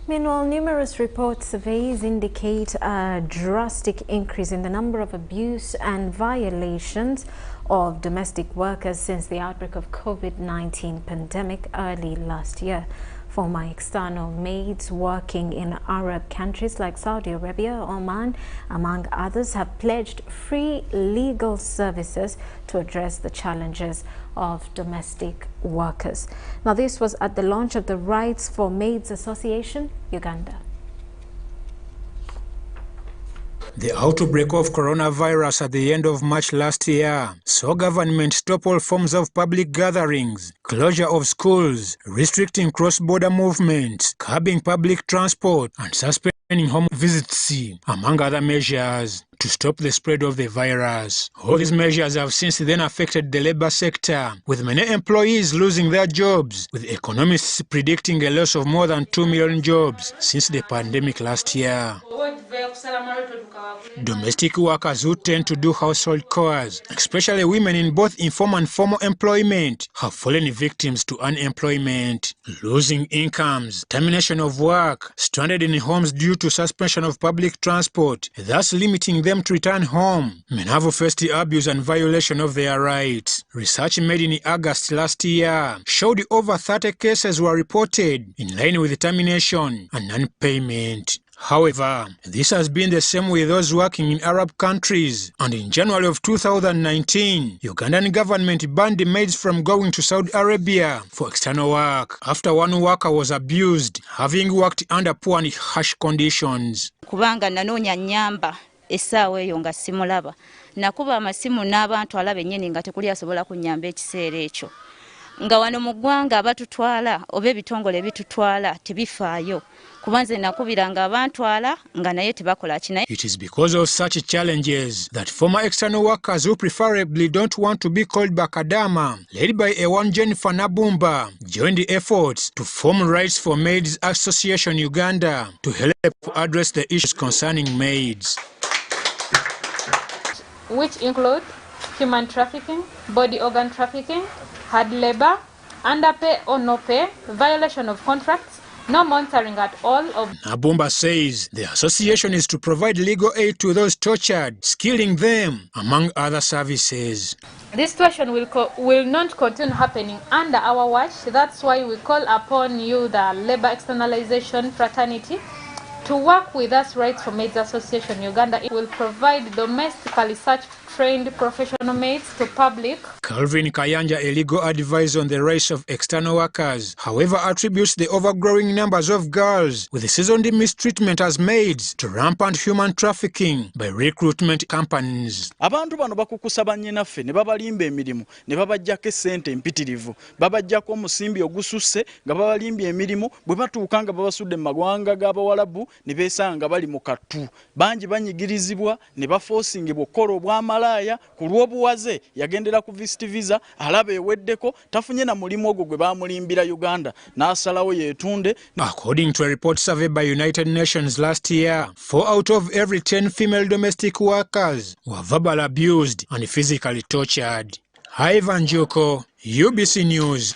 Meanwhile, numerous reports surveys indicate a drastic increase in the number of abuse and violations of domestic workers since the outbreak of COVID-19 pandemic early last year. Former external maids working in Arab countries like Saudi Arabia, Oman, among others, have pledged free legal services to address the challenges of domestic workers. Now, this was at the launch of the Rights for Maids Association, Uganda. The outbreak of coronavirus at the end of March last year saw government stop all forms of public gatherings, closure of schools, restricting cross-border movements, curbing public transport, and suspending home visits, among other measures, to stop the spread of the virus. All these measures have since then affected the labor sector, with many employees losing their jobs, with economists predicting a loss of more than 2 million jobs since the pandemic last year. Domestic workers who tend to do household chores, especially women in both informal and formal employment, have fallen victims to unemployment, losing incomes, termination of work, stranded in homes due to suspension of public transport, thus limiting them to return home. Many have faced abuse and violation of their rights. Research made in August last year showed over 30 cases were reported in line with termination and non-payment. However, this has been the same with those working in Arab countries, and in January of 2019, Ugandan government banned the maids from going to Saudi Arabia for external work after one worker was abused, having worked under poor and harsh conditions. Kubanga nanoonya nyamba essaawa eyo nga simulaba, nakuba amasimu n'abantu alaba ennyini nga tekuli asobola kunnyamba ekiseera ekyo. Nga wano mu ggwanga abatutwala oba ebitongole ebitutwala tebifaayo. It is because of such challenges that former external workers who preferably don't want to be called Bakadama, led by A1 Jennifer Nabumba, joined the efforts to form Rights for Maids Association Uganda to help address the issues concerning maids, which include human trafficking, body organ trafficking, hard labor, underpay or no pay, violation of contracts, no monitoring at all of. Nabumba says the association is to provide legal aid to those tortured, skilling them, among other services. This situation will not continue happening under our watch. That's why we call upon you, the Labor Externalization Fraternity, to work with us, Rights for Maids Association Uganda. It will provide domestically such trained professional maids to public. Calvin Kayanja, a legal advisor on the rights of external workers, however, attributes the overgrowing numbers of girls with seasoned mistreatment as maids to rampant human trafficking by recruitment companies. Abantu bano bakukusa bannaffe ne babalimba emirimu ne babajjako essente empitirivu, babajjako omusimbi ogususse nga babalimbye emirimu, bwe batuuka nga babasudde mu magwanga g'Abawalabu ne beesanga bali mu kattu. Bangi banyigirizibwa ne bafoosingibwa okukola obwamala kulwobuwaze yagendera ku visit visa alaba eweddeko tafunye na mulimu ogwo gwe bamulimbira Uganda n'asalawo yetunde. According to a report survey by United Nations last year, 4 out of every 10 female domestic workers were verbally abused and physically tortured. Ivan Joko, UBC News.